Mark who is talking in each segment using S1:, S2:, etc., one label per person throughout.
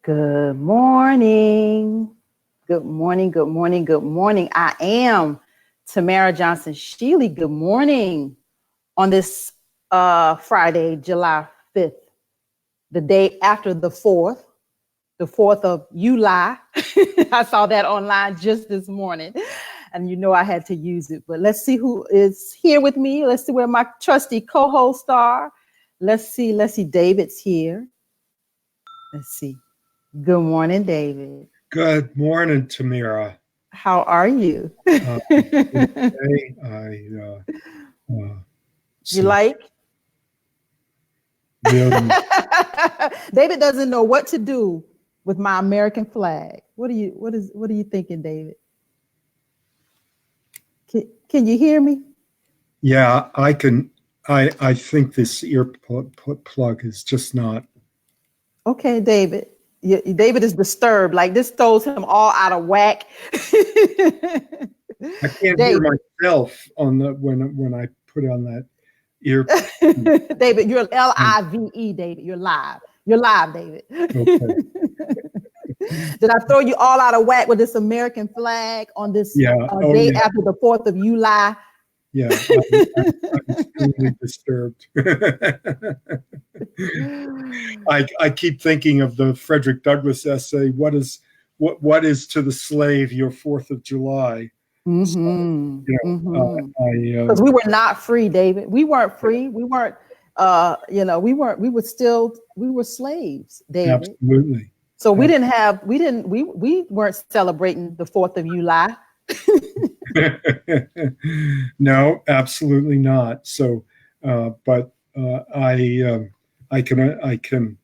S1: Good morning. Good morning. Good morning. Good morning. I am Tamara Johnson Shealey. Good morning on this Friday, July 5th, the day after the 4th of July. I saw that online just this morning and I had to use it. But let's see who is here with me. Let's see where my trusty co-hosts are. Let's see. David's here. Let's see. Good morning, David.
S2: Good morning, Tamara.
S1: How are you?
S2: Today
S1: You like?
S2: Really,
S1: David doesn't know what to do with my American flag. What are you thinking, David? Can you hear me?
S2: yeah, I can. I think this ear plug is just not.
S1: Okay, David. David is disturbed. Like this throws him all out of whack.
S2: I can't hear myself on the when I put on that ear.
S1: David, you're Live, David. You're live. You're live, David.
S2: Okay.
S1: Did I throw you all out of whack with this American flag on this day after the 4th of July?
S2: Yeah, I'm extremely disturbed. I keep thinking of the Frederick Douglass essay, what is to the slave your 4th of July?
S1: Mm-hmm.
S2: So,
S1: because we were not free, David. We weren't free. We weren't, we were slaves, David.
S2: Absolutely.
S1: So we weren't celebrating the 4th of July.
S2: No, absolutely not. So, but I can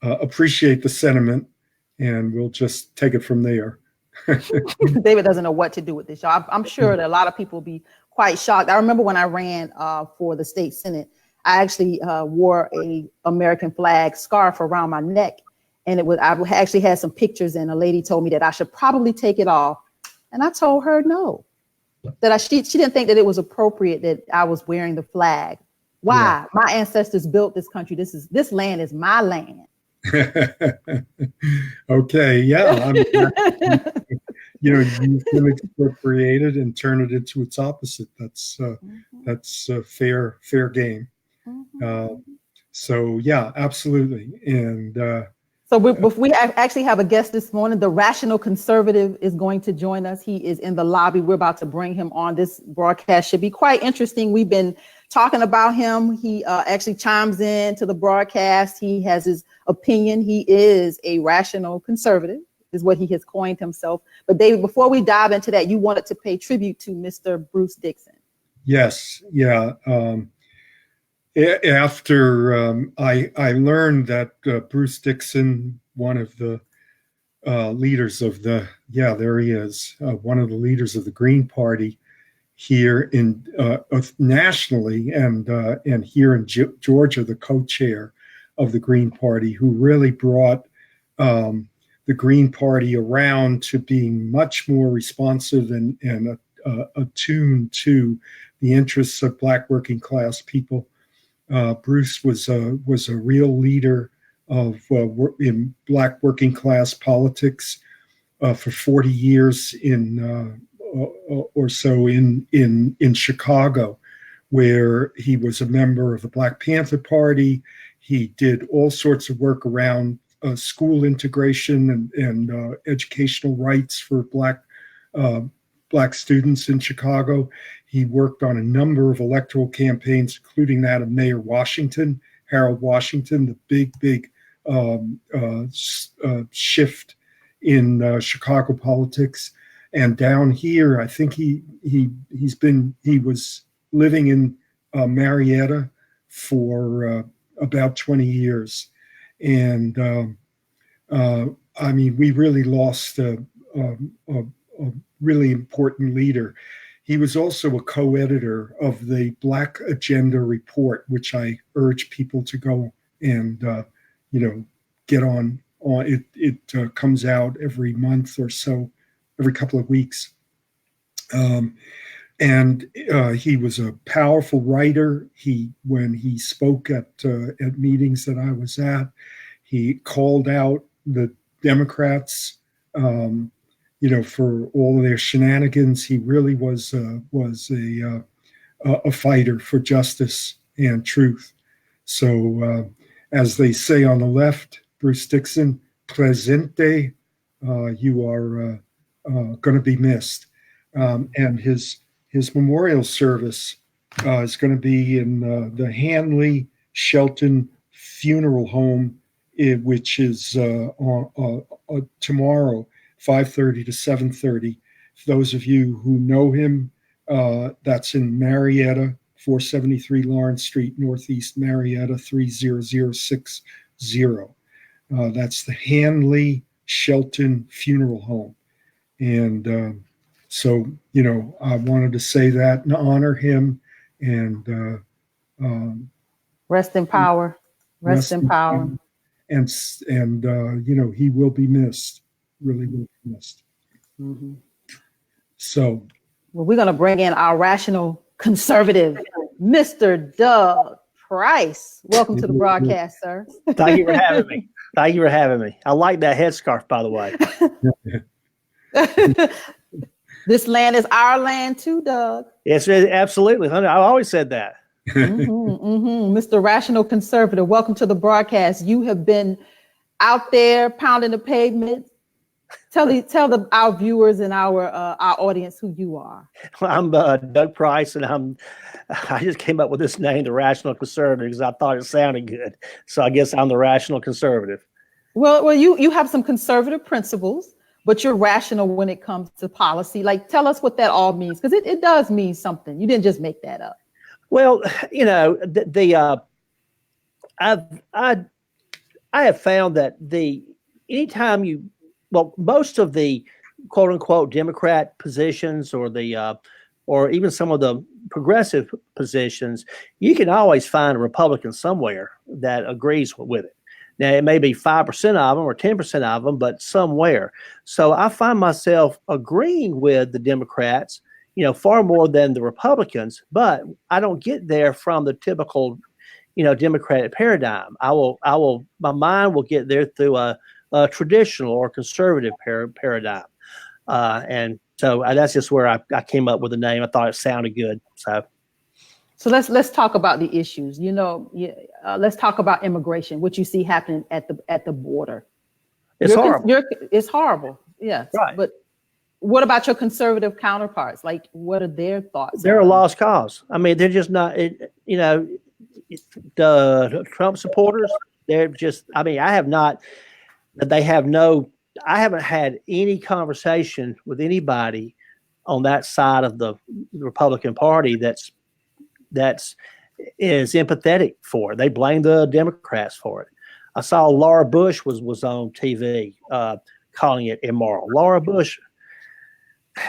S2: appreciate the sentiment, and we'll just take it from there.
S1: David doesn't know what to do with this, y'all. I'm sure that a lot of people will be quite shocked. I remember when I ran for the state senate, I actually wore a American flag scarf around my neck, and I actually had some pictures, and a lady told me that I should probably take it off. And I told her no, that she didn't think that it was appropriate that I was wearing the flag. Why? Yeah. My ancestors built this country. This land is my land.
S2: Okay, yeah. You can expropriate it and turn it into its opposite. That's fair game. So yeah, absolutely. And
S1: so we actually have a guest this morning. The Rational Conservative is going to join us. He is in the lobby. We're about to bring him on. This broadcast should be quite interesting. We've been talking about him. He actually chimes in to the broadcast. He has his opinion. He is a rational conservative, is what he has coined himself. But David, before we dive into that, you wanted to pay tribute to Mr. Bruce Dixon.
S2: Yes, yeah. After I learned that Bruce Dixon, one of the leaders of there he is, one of the leaders of the Green Party here in nationally, and here in Georgia, the co-chair of the Green Party, who really brought the Green Party around to being much more responsive and attuned to the interests of Black working class people. Bruce was a real leader in Black working class politics for 40 years or so in Chicago, where he was a member of the Black Panther Party. He did all sorts of work around school integration and educational rights for Black students in Chicago. He worked on a number of electoral campaigns, including that of Mayor Washington, Harold Washington, the big shift in Chicago politics. And down here, I think he was living in Marietta for about 20 years. And we really lost a really important leader. He was also a co-editor of the Black Agenda Report, which I urge people to go and get on. It comes out every month or so, every couple of weeks. And he was a powerful writer. When he spoke at meetings that I was at, He called out the Democrats, for all of their shenanigans. He really was a fighter for justice and truth. So, as they say on the left, Bruce Dixon, presente, you are going to be missed. And his memorial service is going to be in the Hanley Shelton Funeral Home, which is tomorrow, 5:30 to 7:30. For those of you who know him, that's in Marietta, 473 Lawrence Street, Northeast Marietta, 30060. That's the Hanley Shelton Funeral Home. And so, I wanted to say that and honor him, and
S1: rest in power. Rest in power.
S2: And he will be missed. Really will be missed.
S1: Mm-hmm.
S2: So,
S1: well, we're going to bring in our rational conservative, Mr. Doug Price. Welcome to the broadcast, sir.
S3: Thank you for having me. Thank you for having me. I like that headscarf, by the way.
S1: This land is our land too, Doug.
S3: Yes, absolutely. I've always said that.
S1: Mr. Rational Conservative, welcome to the broadcast. You have been out there pounding the pavement. Tell our viewers and our audience who you are.
S3: I'm Doug Price, and I just came up with this name, the Rational Conservative, because I thought it sounded good. So I guess I'm the Rational Conservative.
S1: Well, you have some conservative principles, but you're rational when it comes to policy. Like, tell us what that all means, because it does mean something. You didn't just make that up.
S3: Well, I have found that anytime most of the quote unquote Democrat positions or even some of the progressive positions, you can always find a Republican somewhere that agrees with it. Now, it may be 5% of them or 10% of them, but somewhere. So I find myself agreeing with the Democrats, far more than the Republicans, but I don't get there from the typical, Democratic paradigm. My mind will get there through a traditional or conservative paradigm. And so that's just where I came up with the name. I thought it sounded good. So
S1: let's talk about the issues. Let's talk about immigration, what you see happening at the border.
S3: It's horrible.
S1: It's horrible. Yes. Right. But what about your conservative counterparts? Like, what are their thoughts?
S3: They're a lost cause. I mean, they're just not, the Trump supporters, they're just, I haven't had any conversation with anybody on that side of the Republican Party that's is empathetic for it. They blame the Democrats for it. I saw Laura Bush was on TV calling it immoral. Laura Bush,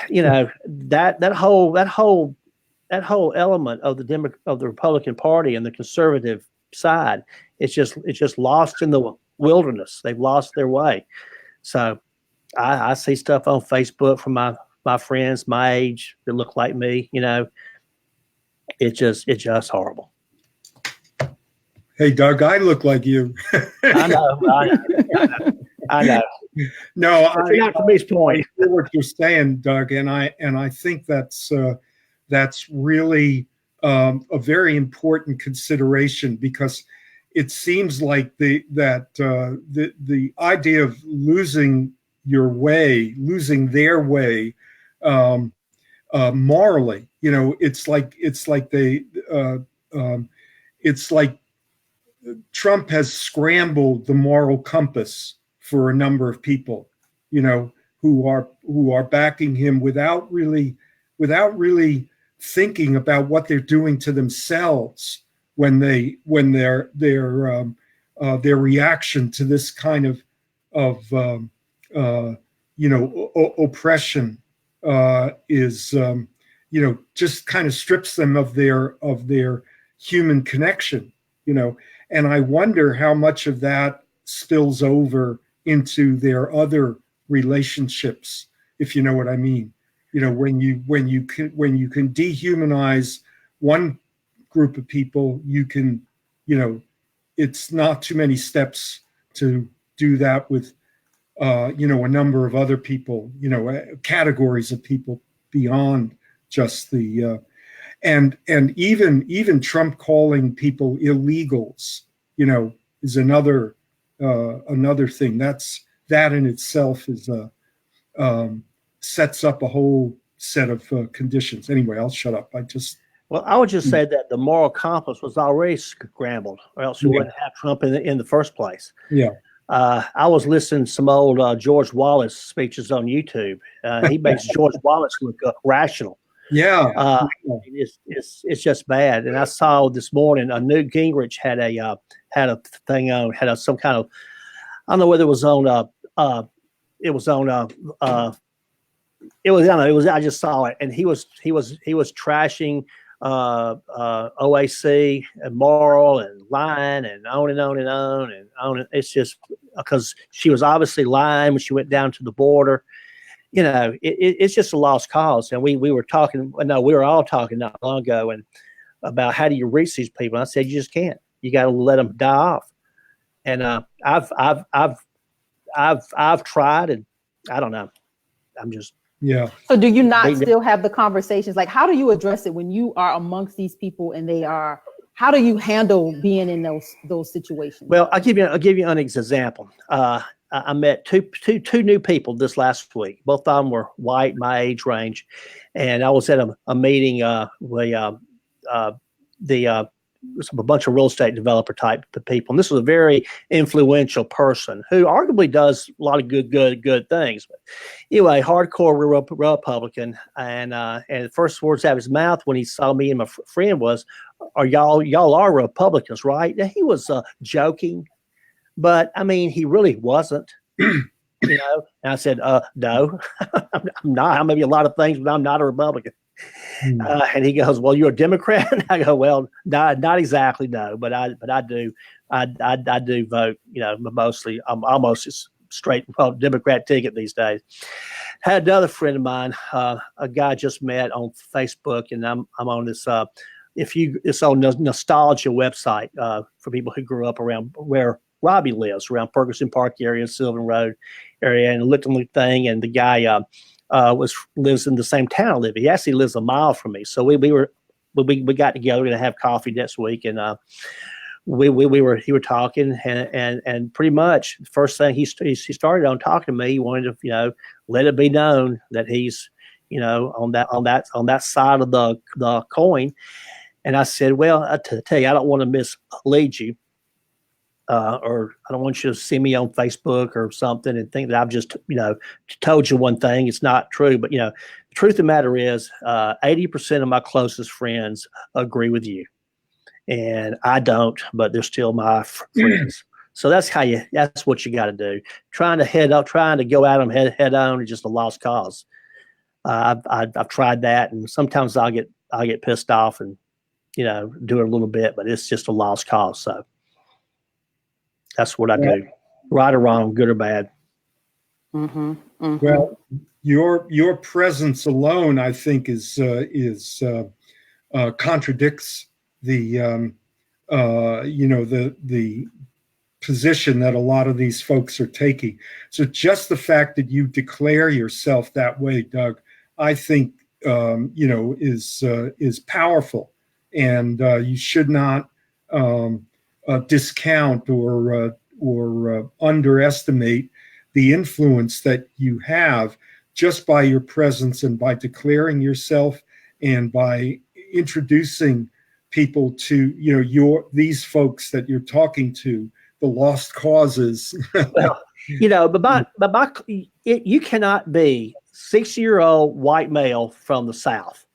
S3: that whole element of the Republican Party and the conservative side, it's just lost in the wilderness. They've lost their way. So I see stuff on Facebook from my friends my age that look like me. It's just horrible.
S2: Hey, Doug, I look like you.
S3: I know.
S2: No,
S3: not to B's point.
S2: I hear what you're saying, Doug, and I think that's really a very important consideration, because it seems like the idea of losing their way morally, it's like Trump has scrambled the moral compass for a number of people, who are backing him without really thinking about what they're doing to themselves when their reaction to this kind of oppression is just kind of strips them of their human connection, and I wonder how much of that spills over into their other relationships, if you know what I mean. When you can dehumanize one group of people, you can, it's not too many steps to do that with, you know, a number of other people, you know, categories of people beyond just the, and even Trump calling people illegals, you know, is another thing. That in itself is sets up a whole set of conditions. Anyway, I'll shut up.
S3: Well, I would just say that the moral compass was already scrambled, or else you wouldn't have Trump in the first place.
S2: Yeah.
S3: I was listening to some old George Wallace speeches on YouTube. He makes George Wallace look rational.
S2: Yeah.
S3: It's just bad. And I saw this morning Newt Gingrich had a thing on, some kind of, I don't know whether it was on I just saw it, and he was trashing OAC and moral and lying and on and on and on and on. It's just because she was obviously lying when she went down to the border. You know, it's just a lost cause. And we were all talking not long ago and about how do you reach these people. And I said, you just can't. You got to let them die off. And I've tried, and I don't know. I'm just.
S2: Yeah.
S1: So do you not still have the conversations? Like, how do you address it when you are amongst these people and they are, how do you handle being in those situations?
S3: Well, I'll give you an example. I met two new people this last week. Both of them were white, my age range. And I was at a meeting with a bunch of real estate developer type people. And this was a very influential person who arguably does a lot of good things. But anyway, hardcore Republican. And the first words out of his mouth when he saw me and my friend was, y'all are Republicans, right? And he was joking, but I mean, he really wasn't. You know, and I said, no, I'm not. I may be a lot of things, but I'm not a Republican. And he goes, well, you're a Democrat? And I go, well, not exactly, no, but I do vote, you know, mostly. I'm almost a straight Democrat ticket these days. Had another friend of mine, a guy I just met on Facebook, and I'm on this, it's on Nostalgia website for people who grew up around where Robbie lives, around Ferguson Park area, Sylvan Road area, and looked on the thing, and the guy lives in the same town I live in. He actually lives a mile from me. So we got together to have coffee next week, and we were talking, and pretty much the first thing he started on talking to me, he wanted to, you know, let it be known that he's, you know, on that side of the coin. And I said, well, I tell you, I don't want to mislead you. Or I don't want you to see me on Facebook or something and think that I've just, you know, told you one thing. It's not true. But, you know, the truth of the matter is 80% of my closest friends agree with you. And I don't, but they're still my friends. So that's what you got to do. Trying to go at them head on is just a lost cause. I've tried that, and sometimes I'll get pissed off and, you know, do it a little bit, but it's just a lost cause. So that's what I do, right or wrong, good or bad.
S2: Mm-hmm, mm-hmm. Well, your presence alone, I think, is contradicts the you know, the position that a lot of these folks are taking. So just the fact that you declare yourself that way, Doug, I think you know, is powerful, and you should not discount or underestimate the influence that you have just by your presence and by declaring yourself and by introducing people to, you know, these folks that you're talking to, the lost causes.
S3: Well, you know, you cannot be 60-year-old white male from the South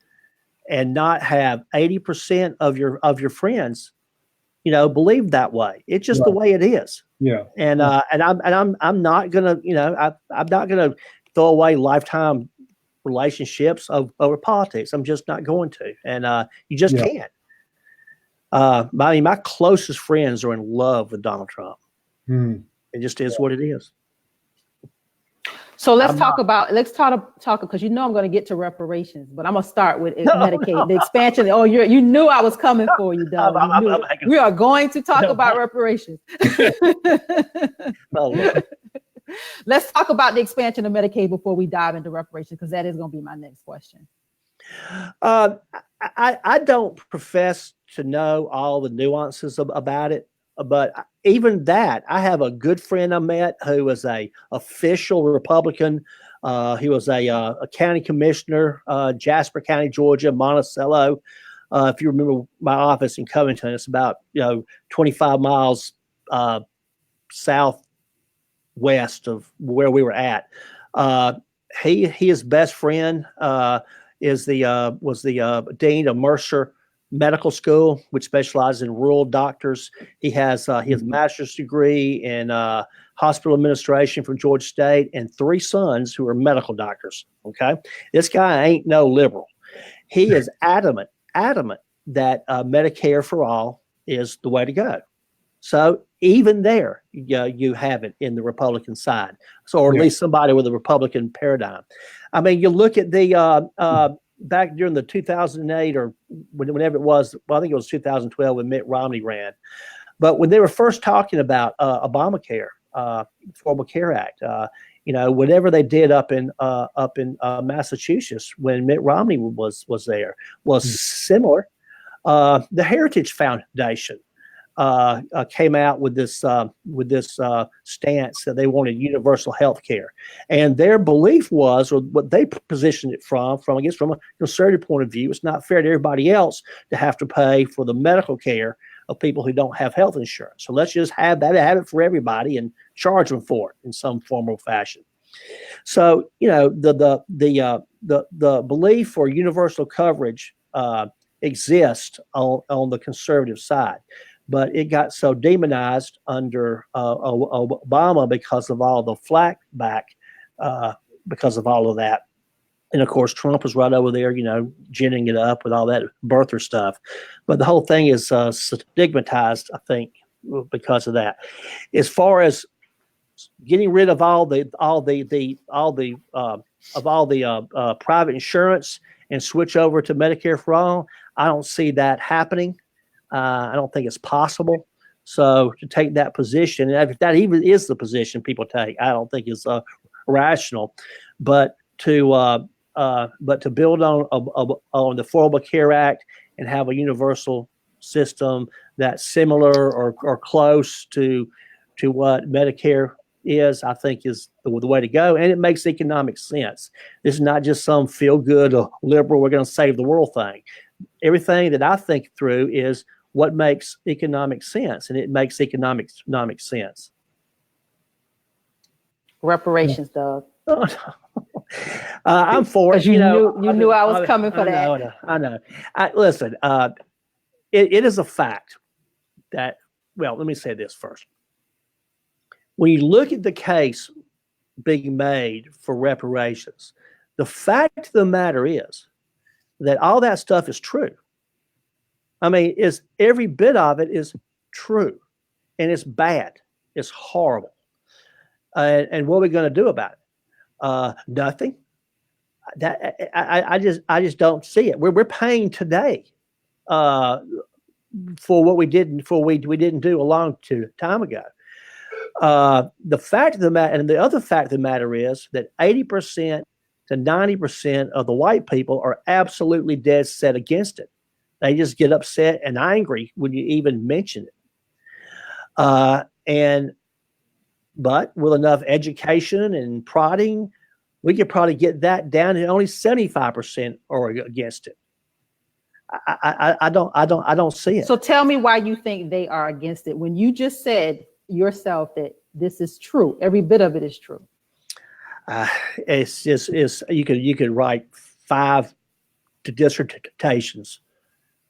S3: and not have 80% of your friends, you know, believe that way. It's just the way it is.
S2: Yeah.
S3: And I'm not gonna, you know, I'm not gonna throw away lifetime relationships over politics. I'm just not going to. And you just can't. I mean, my closest friends are in love with Donald Trump. It just is what it is.
S1: So let's talk because I'm going to get to reparations, but I'm going to start with Medicaid, the expansion. Oh, you knew I was coming for you, Doug. We are going to talk about reparations. Let's talk about the expansion of Medicaid before we dive into reparations, because that is going to be my next question.
S3: I don't profess to know all the nuances about it, but even that, I have a good friend I met who was a official Republican. He was a county commissioner, Jasper County, Georgia, Monticello. If you remember my office in Covington, it's about 25 miles southwest of where we were at. His best friend was the dean of Mercer Medical School, which specializes in rural doctors. He has his master's degree in hospital administration from Georgia State, and 3 sons who are medical doctors. Okay, this guy ain't no liberal. He is adamant that Medicare for all is the way to go. So even there, you have it in the Republican side. So, or at least somebody with a Republican paradigm. I mean, you look at the back during the 2008 or whenever it was, well, I think it was 2012 when Mitt Romney ran. But when they were first talking about Obamacare, Affordable Care Act, whatever they did up in Massachusetts when Mitt Romney was there was similar. The Heritage Foundation came out with this stance that they wanted universal health care, and their belief was, or what they positioned it from a conservative point of view, it's not fair to everybody else to have to pay for the medical care of people who don't have health insurance. So let's just have it for everybody and charge them for it in some form or fashion. So the belief for universal coverage exists on the conservative side. But it got so demonized under Obama because of all the flack back, because of all of that. And of course, Trump was right over there, ginning it up with all that birther stuff. But the whole thing is stigmatized, I think, because of that. As far as getting rid of all the private insurance and switch over to Medicare for all, I don't see that happening. I don't think it's possible. So to take that position, and if that even is the position people take, I don't think it's rational. But to build on the Affordable Care Act and have a universal system that's similar or close to what Medicare is, I think is the way to go, and it makes economic sense. This is not just some feel-good liberal, we're going to save the world thing. Everything that I think through is what makes economic sense, and it makes economic sense.
S1: Reparations, Doug.
S3: I'm for it.
S1: You knew I was coming for that.
S3: I know. Listen, it is a fact that, well, let me say this first. When you look at the case being made for reparations, the fact of the matter is that all that stuff is true. I mean, every bit of it is true, and it's bad. It's horrible. And what are we going to do about it? Nothing. I just don't see it. We're paying today for what we didn't do a long time ago. The fact of the matter, and the other fact of the matter is that 80% to 90% of the white people are absolutely dead set against it. They just get upset and angry when you even mention it. But with enough education and prodding, we could probably get that down, and only 75% are against it. I don't see it.
S1: So tell me why you think they are against it when you just said yourself that this is true. Every bit of it is true. You could write 5 dissertations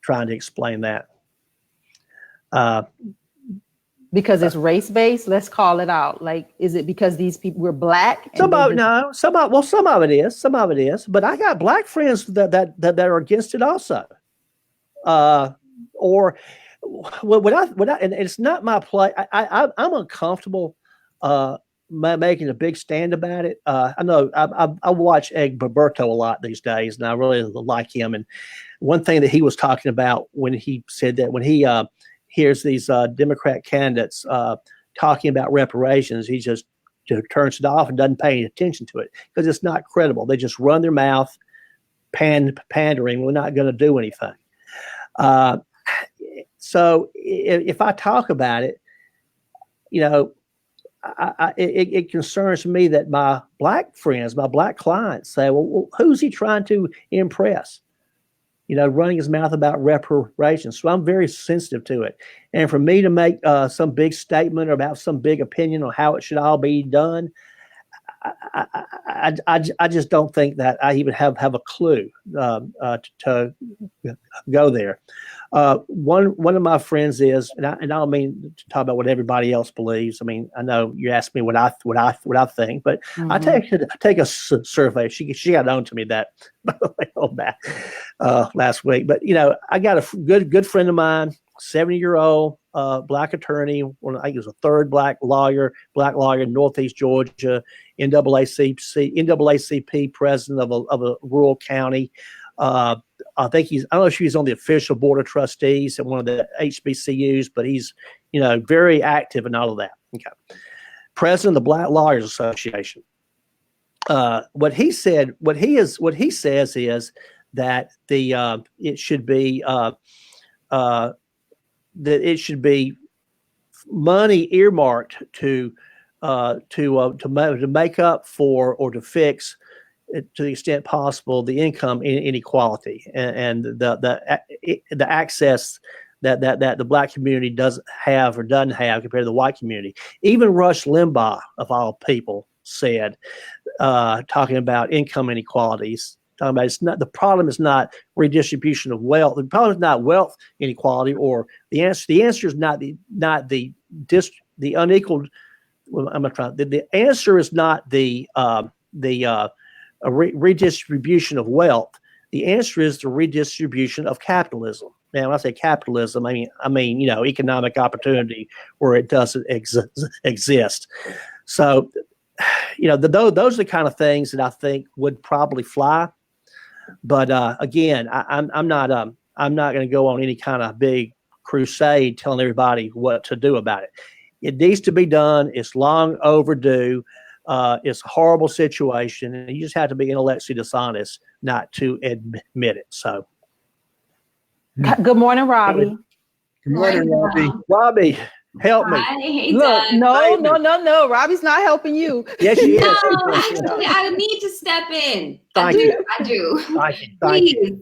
S1: trying to explain that. Because it's race-based, let's call it out. Like, is it because these people were black?
S3: Some of it is. But I got black friends that are against it also. And it's not my play. I'm uncomfortable making a big stand about it. I know I watch Egberto a lot these days, and I really like him. And one thing that he was talking about when he said that when he hears these Democrat candidates talking about reparations, he just turns it off and doesn't pay any attention to it because it's not credible. They just run their mouth, pandering. We're not going to do anything. So if I talk about it, it concerns me that my black friends, my black clients say, well, who's he trying to impress? Running his mouth about reparations. So I'm very sensitive to it. And for me to make some big statement about some big opinion on how it should all be done, I just don't think that I even have a clue to go there. One of my friends is, and I don't mean to talk about what everybody else believes. I mean, I know you asked me what I think, but I take a survey. She got on to me that last week. But I got a good friend of mine, 70-year-old black attorney. I think he was a third black lawyer in Northeast Georgia, NAACP president of a rural county. I don't know if he's on the official board of trustees at one of the HBCUs, but he's, very active in all of that. Okay. President of the Black Lawyers Association. What he says is that it should be money earmarked to make up for or to fix, to the extent possible, the income inequality and the access that the black community doesn't have compared to the white community. Even Rush Limbaugh, of all people, said, talking about income inequalities, talking about the problem is not redistribution of wealth. The problem is not wealth inequality, or the answer. The answer is not the unequal. Well, I'm not trying. The answer is not the redistribution of wealth. The answer is the redistribution of capitalism. Now, when I say capitalism, I mean economic opportunity where it doesn't exist. So, those are the kind of things that I think would probably fly. But again, I'm not going to go on any kind of big crusade telling everybody what to do about it. It needs to be done. It's long overdue. It's a horrible situation, and you just have to be intellectually dishonest not to admit it. So,
S1: good morning, Robbie.
S2: Good morning, Robbie.
S3: Robbie, help me.
S4: Hey,
S1: Look,
S4: Doug.
S1: no. Robbie's not helping you.
S3: Yes, she is.
S4: No, actually, I need to step in.
S3: Thank you.
S4: I do.
S3: Thank you.
S4: Please.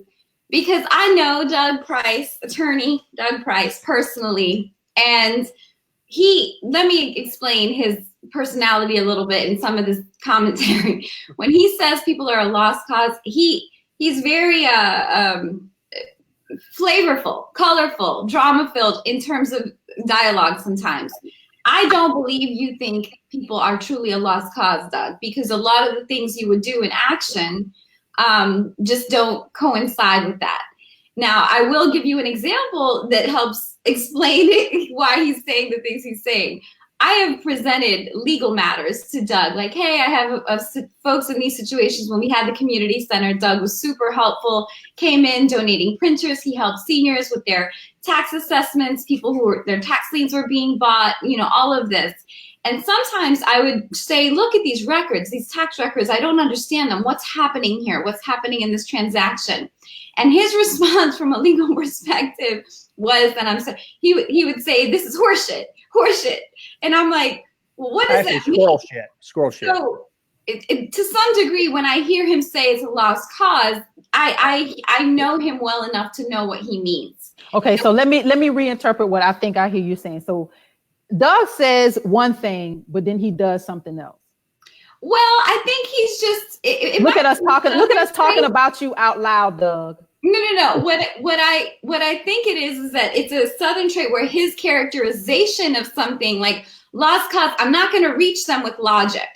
S4: Because I know Doug Price, attorney Doug Price, personally, and let me explain his personality a little bit in some of this commentary. When he says people are a lost cause, he's very flavorful, colorful, drama-filled in terms of dialogue sometimes. I don't believe you think people are truly a lost cause, Doug, because a lot of the things you would do in action just don't coincide with that. Now, I will give you an example that helps explain why he's saying the things he's saying. I have presented legal matters to Doug, like, hey, I have folks in these situations. When we had the community center, Doug was super helpful, came in donating printers. He helped seniors with their tax assessments, people their tax liens were being bought, all of this. And sometimes I would say, look at these records, these tax records. I don't understand them. What's happening here? What's happening in this transaction? And his response from a legal perspective was, he would say, this is horseshit. And I'm like, well, what does that mean?
S3: Squirrel shit.
S4: So to some degree, when I hear him say it's a lost cause, I know him well enough to know what he means.
S1: Okay, so let me reinterpret what I think I hear you saying. So Doug says one thing, but then he does something else.
S4: Well, I think he's just
S1: look at us talking about you out loud, Doug.
S4: No. What I think it is that it's a Southern trait where his characterization of something like lost cause, I'm not going to reach them with logic.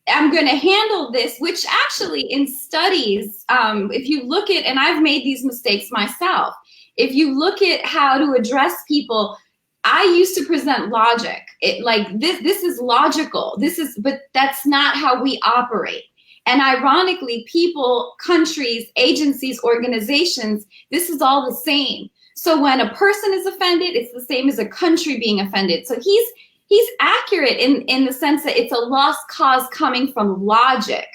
S4: I'm going to handle this, which actually in studies, if you look at, and I've made these mistakes myself, if you look at how to address people, I used to present logic. This is logical. But that's not how we operate. And ironically, people, countries, agencies, organizations, this is all the same. So when a person is offended, it's the same as a country being offended. So he's accurate in the sense that it's a lost cause coming from logic.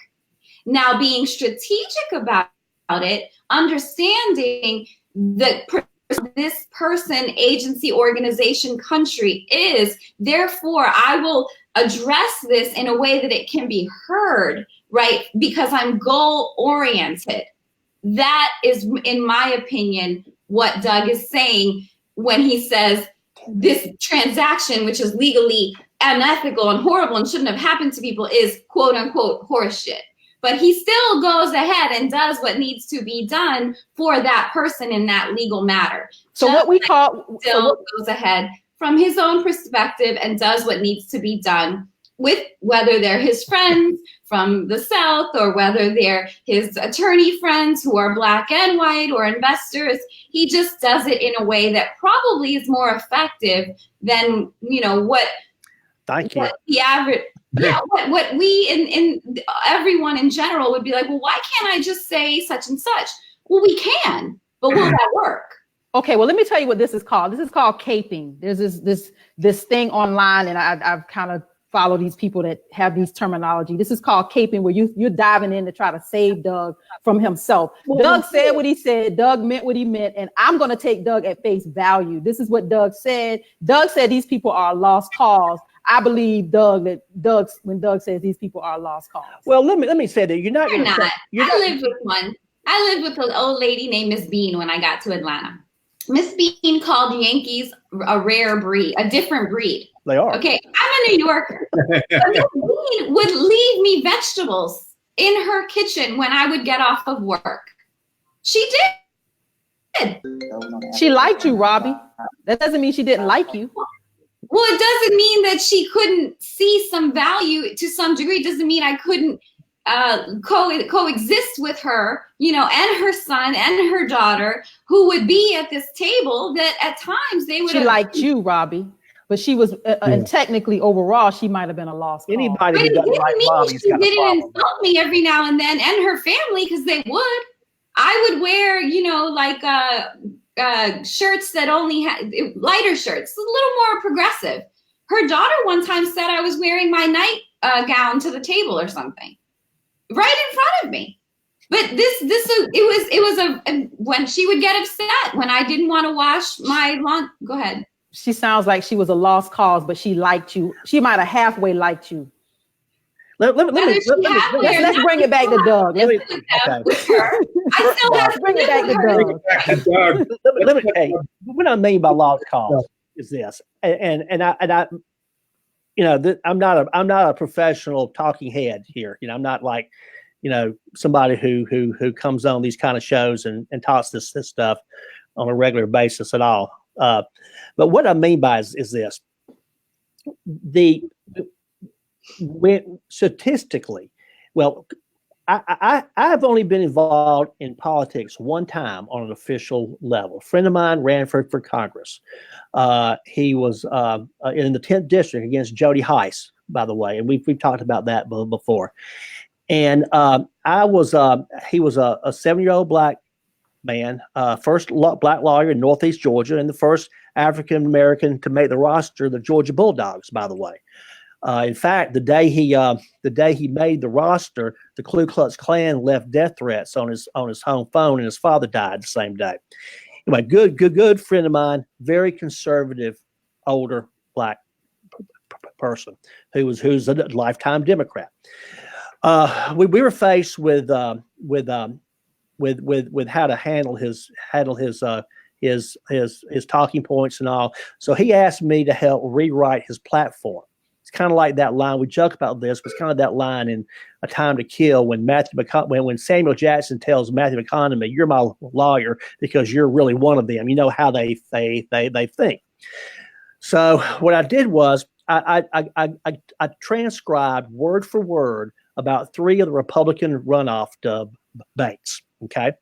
S4: Now, being strategic about it, understanding that this person, agency, organization, country is, therefore, I will address this in a way that it can be heard, right? Because I'm goal oriented. That is, in my opinion, what Doug is saying when he says this transaction, which is legally unethical and horrible and shouldn't have happened to people, is quote unquote horseshit. But he still goes ahead and does what needs to be done for that person in that legal matter.
S1: So
S4: Just
S1: what we call
S4: still goes ahead from his own perspective and does what needs to be done, with whether they're his friends from the South or whether they're his attorney friends who are Black and white or investors. He just does it in a way that probably is more effective than, what the average. Yeah, what we in everyone in general would be like, well, why can't I just say such and such? Well, we can, but will that work?
S1: Okay, well, let me tell you what this is called. This is called caping. There's this thing online, and I've kind of followed these people that have these terminology. This is called caping, where you're diving in to try to save Doug from himself. Doug said what he said. Doug meant what he meant, and I'm going to take Doug at face value. This is what Doug said. Doug said these people are a lost cause. I believe when Doug says these people are a lost cause.
S3: Well, let me say that you're not.
S4: I lived with one. I lived with an old lady named Miss Bean when I got to Atlanta. Miss Bean called Yankees a rare breed, a different breed.
S3: They are.
S4: Okay, I'm a New Yorker. Miss Bean would leave me vegetables in her kitchen when I would get off of work. She did.
S1: She liked you, Robbie. That doesn't mean she didn't like you.
S4: Well, it doesn't mean that she couldn't see some value to some degree. It doesn't mean I couldn't coexist with her, and her son and her daughter, who would be at this table that at times they would. She
S1: liked you, Robbie, but she was, and technically overall, she might have been a lost cause.
S3: Anybody
S4: who doesn't like Robbie's got a problem. She didn't insult me every now and then, and her family, because they would. I would wear, shirts that only had lighter shirts, a little more progressive. Her daughter one time said I was wearing my night gown to the table or something, right in front of me. But it was when she would get upset when I didn't want to wash my lawn. Go ahead.
S1: She sounds like she was a lost cause, but she liked you. She might have halfway liked you.
S3: Let's bring
S1: it back to Doug.
S4: I still have to bring it back to
S3: Doug. Let me tell you what I mean by lost cause is this, and I I'm not a professional talking head here. I'm not like somebody who comes on these kind of shows and talks this stuff on a regular basis at all. But what I mean by is this: when statistically, well, I've only been involved in politics one time on an official level. A friend of mine ran for Congress. He was in the 10th district against Jody Heiss, by the way, and we've talked about that before. And he was a 7-year-old Black man, first Black lawyer in Northeast Georgia, and the first African American to make the roster of the Georgia Bulldogs, by the way. In fact, the day he made the roster, the Ku Klux Klan left death threats on his home phone, and his father died the same day. Anyway, good friend of mine, very conservative, older Black person who's a lifetime Democrat. We were faced with how to handle his talking points and all. So he asked me to help rewrite his platform. It's kind of like that line we joke about this, but it's kind of that line in A Time to Kill when when Samuel Jackson tells Matthew McConaughey, "You're my lawyer because you're really one of them." You know how they think. So what I did was I transcribed word for word about 3 of the Republican runoff debates. Okay.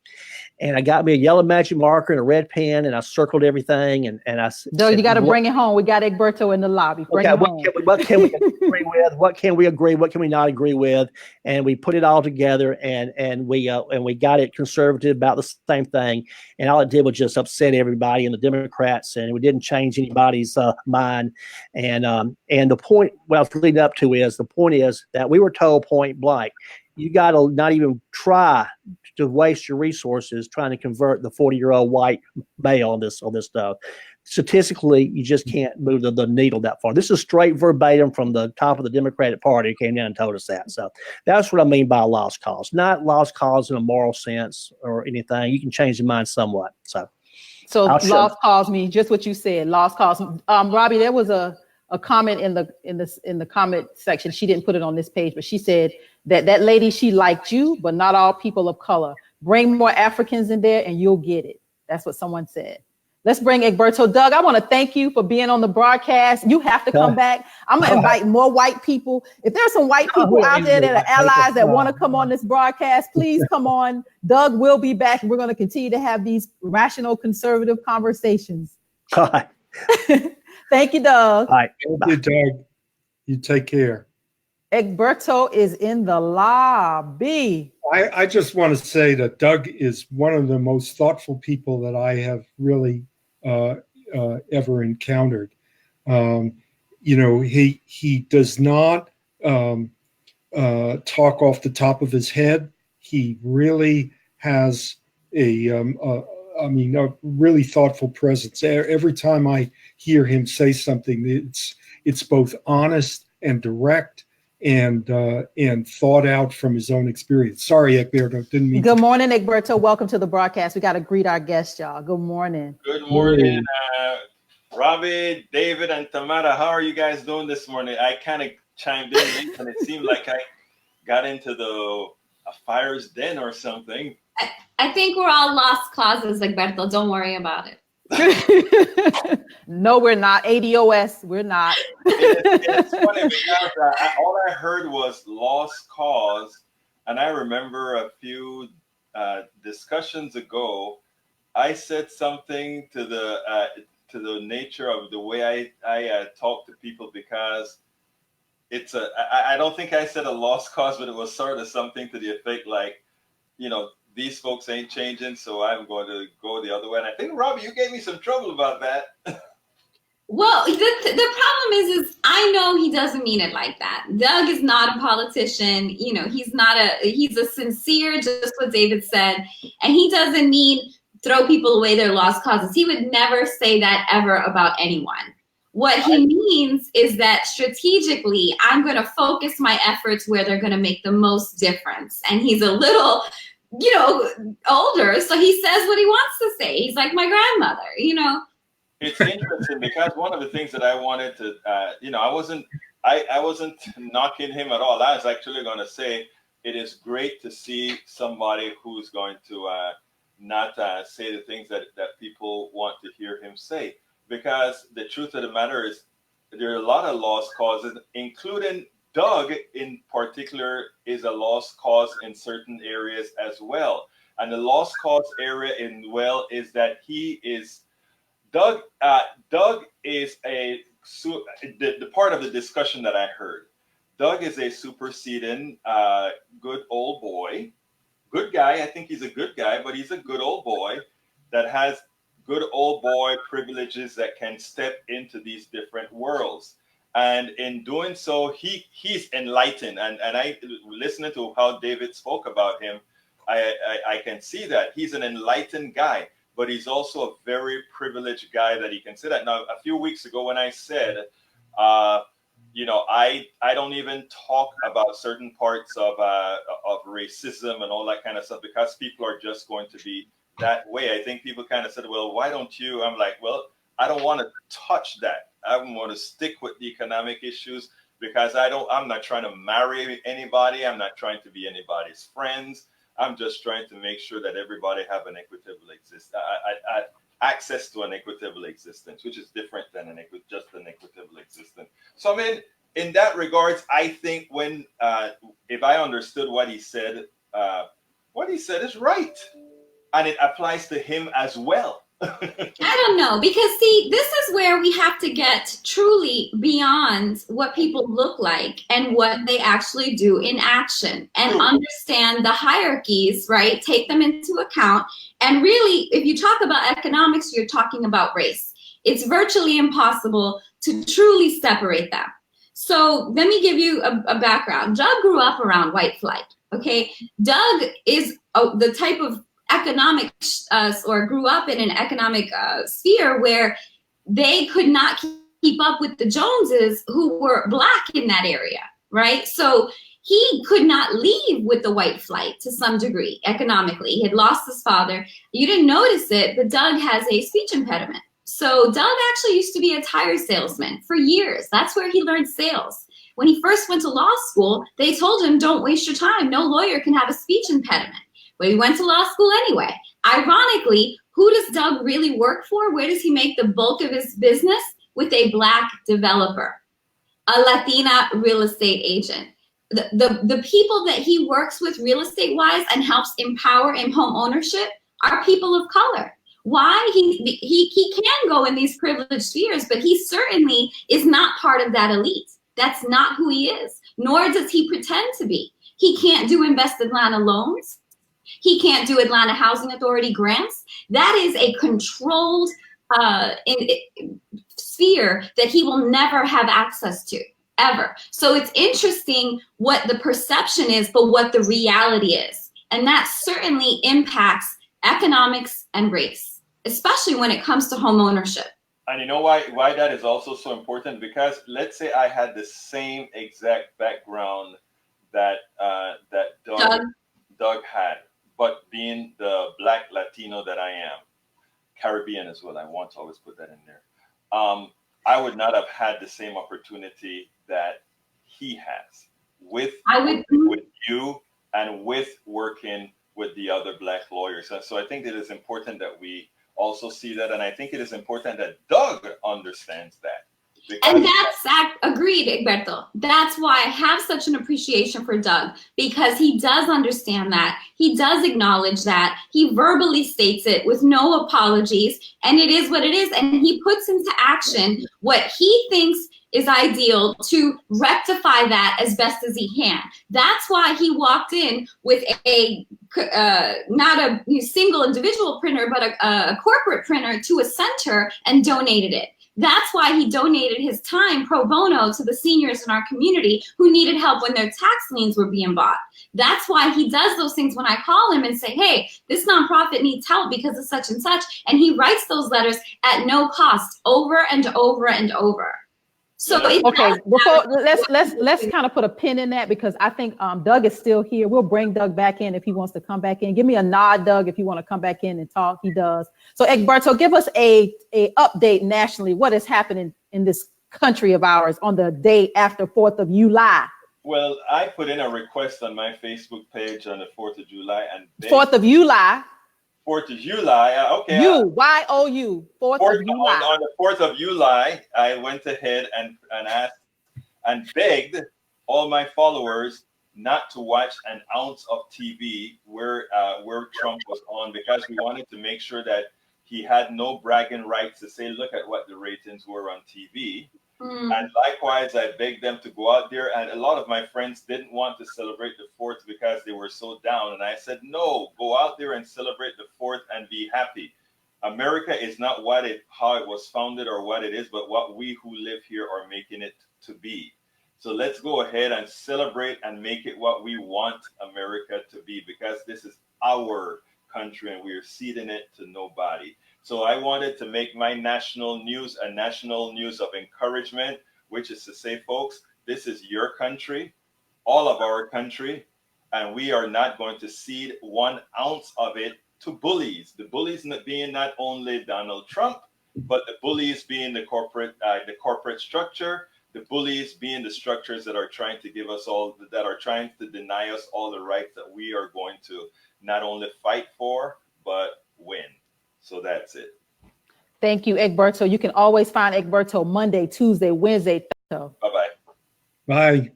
S3: And I got me a yellow magic marker and a red pen, and I circled everything. And I
S1: Doug, you got to bring it home. We got Egberto in the lobby. Bring it home.
S3: What can we agree with? What can we agree? What can we not agree with? And we put it all together, and we got it conservative about the same thing. And all it did was just upset everybody and the Democrats, and we didn't change anybody's mind. And the point, what I was leading up to is the point is that we were told point blank, you got to not even try to waste your resources trying to convert the 40-year-old white male on this stuff. Statistically, you just can't move the needle that far. This is straight verbatim from the top of the Democratic Party who came down and told us that. So that's what I mean by a lost cause. Not lost cause in a moral sense or anything. You can change your mind somewhat. So
S1: lost cause means just what you said. Lost cause. Robbie, there was a comment in the comment section. She didn't put it on this page, but she said that lady, she liked you, but not all people of color. Bring more Africans in there and you'll get it. That's what someone said. Let's bring Egberto. Doug, I want to thank you for being on the broadcast. You have to come back. I'm going to invite more white people. If there's some white people out there that are allies that want to come on this broadcast, please come on. Doug will be back. We're going to continue to have these rational, conservative conversations.
S3: All right.
S1: Thank you, Doug.
S3: All right.
S2: Thank you, Doug. You take care.
S1: Egberto is in the lobby.
S2: I just want to say that Doug is one of the most thoughtful people that I have really ever encountered. He does not talk off the top of his head. He really has a really thoughtful presence. Every time I hear him say something, it's both honest and direct and thought out from his own experience. Sorry, Egberto, didn't mean.
S1: Good morning, Egberto. Welcome to the broadcast. We got to greet our guests, y'all. Good morning.
S5: Good morning, Robbie, David, and Tamara. How are you guys doing this morning? I kind of chimed in and it seemed like I got into a fire's den or something.
S4: I think we're all lost causes, Egberto. Don't worry about it.
S1: No, we're not. ADOS, we're not.
S5: It's funny because all I heard was lost cause, and I remember a few discussions ago, I said something to the nature of the way I talk to people, because it's I don't think I said a lost cause, but it was sort of something to the effect like, these folks ain't changing, so I'm going to go the other way. And I think, Robbie, you gave me some trouble about that.
S4: Well, the problem is I know he doesn't mean it like that. Doug is not a politician. He's a sincere, just what David said. And he doesn't mean throw people away their lost causes. He would never say that ever about anyone. What he means is that strategically, I'm going to focus my efforts where they're going to make the most difference. And he's a little older, so he says what he wants to say. He's like my grandmother,
S5: It's interesting because one of the things that I wanted to, I wasn't knocking him at all. I was actually going to say it is great to see somebody who's going to not say the things that people want to hear him say. Because the truth of the matter is there are a lot of lost causes, including Doug in particular is a lost cause in certain areas as well. And the lost cause area is that Doug is the part of the discussion that I heard. Doug is a superseding good old boy, good guy. I think he's a good guy, but he's a good old boy that has good old boy privileges that can step into these different worlds. And in doing so, he's enlightened. And I, listening to how David spoke about him, I can see that he's an enlightened guy, but he's also a very privileged guy that he can say that. Now, a few weeks ago when I said, I don't even talk about certain parts of racism and all that kind of stuff because people are just going to be that way. I think people kind of said, well, why don't you? I'm like, well, I don't want to touch that. I want to stick with the economic issues because I'm not trying to marry anybody. I'm not trying to be anybody's friends. I'm just trying to make sure that everybody have an equitable access to an equitable existence, which is different than just an equitable existence. So, I mean, in that regards, I think when, if I understood what he said, what he said is right. And it applies to him as well.
S4: I don't know, because see, this is where we have to get truly beyond what people look like and what they actually do in action, and understand the hierarchies, right? Take them into account. And really, if you talk about economics, you're talking about race. It's virtually impossible to truly separate them. So let me give you a background. Doug grew up around white flight, okay? Doug is the type of economic or grew up in an economic sphere where they could not keep up with the Joneses, who were Black in that area, right? So he could not leave with the white flight to some degree economically. He had lost his father. You didn't notice it, but Doug has a speech impediment. So Doug actually used to be a tire salesman for years. That's where he learned sales. When he first went to law school, they told him, don't waste your time. No lawyer can have a speech impediment. But he went to law school anyway. Ironically, who does Doug really work for? Where does he make the bulk of his business? With a Black developer, a Latina real estate agent. The people that he works with real estate wise and helps empower in home ownership are people of color. Why? He can go in these privileged spheres, but he certainly is not part of that elite. That's not who he is, nor does he pretend to be. He can't do Invest Atlanta loans. He can't do Atlanta Housing Authority grants. That is a controlled sphere that he will never have access to, ever. So it's interesting what the perception is, but what the reality is. And that certainly impacts economics and race, especially when it comes to home ownership.
S5: And you know why that is also so important? Because let's say I had the same exact background that Doug had, but being the Black Latino that I am, Caribbean as well, I want to always put that in there, I would not have had the same opportunity that he has with you and with working with the other Black lawyers. And so I think it is important that we also see that, and I think it is important that Doug understands that.
S4: And that's agreed, Egberto. That's why I have such an appreciation for Doug, because he does understand that. He does acknowledge that. He verbally states it with no apologies, and it is what it is. And he puts into action what he thinks is ideal to rectify that as best as he can. That's why he walked in with a not a single individual printer, but a corporate printer to a center and donated it. That's why he donated his time pro bono to the seniors in our community who needed help when their tax liens were being bought. That's why he does those things when I call him and say, hey, this nonprofit needs help because of such and such. And he writes those letters at no cost over and over and over. So
S1: okay, before let's kind of put a pin in that, because I think Doug is still here. We'll bring Doug back in if he wants to come back in. Give me a nod, Doug, if you want to come back in and talk. He does. So Egberto, give us a update nationally. What is happening in this country of ours on the day after 4th of July?
S5: Well, I put in a request on my Facebook page on the 4th of July, and
S1: 4th of July.
S5: 4th of July. Okay.
S1: Y-O-U. 4th of July.
S5: On the 4th of July, I went ahead and asked and begged all my followers not to watch an ounce of TV where Trump was on, because we wanted to make sure that he had no bragging rights to say, look at what the ratings were on TV. And likewise, I begged them to go out there. And a lot of my friends didn't want to celebrate the 4th because they were so down. And I said, no, go out there and celebrate the 4th and be happy. America is not how it was founded or what it is, but what we who live here are making it to be. So let's go ahead and celebrate and make it what we want America to be, because this is our country and we are ceding it to nobody. So I wanted to make my national news a national news of encouragement, which is to say, folks, this is your country, all of our country, and we are not going to cede 1 ounce of it to bullies. The bullies being not only Donald Trump, but the bullies being the corporate structure, the bullies being the structures that are trying to give us all, that are trying to deny us all the rights that we are going to not only fight for, but win. So that's it.
S1: Thank you, Egberto. You can always find Egberto Monday, Tuesday, Wednesday.
S5: Bye-bye.
S2: Bye.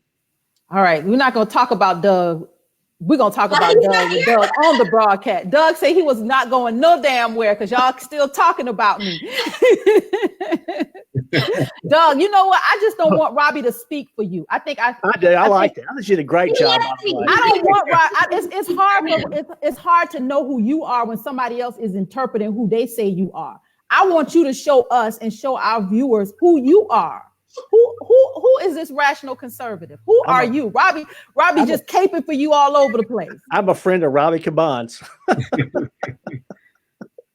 S1: All right. We're not going to talk about Doug We're gonna talk about Doug with Doug on the broadcast. Doug said he was not going no damn where because y'all still talking about me. Doug, you know what? I just don't want Robbie to speak for you. I think I
S3: do. I liked it. I think you did a great job.
S1: I don't want Robbie. It's hard to know who you are when somebody else is interpreting who they say you are. I want you to show us and show our viewers who you are. Who is this rational conservative? Who are you? Robbie just caping for you all over the place.
S3: I'm a friend of Robbie Caban's.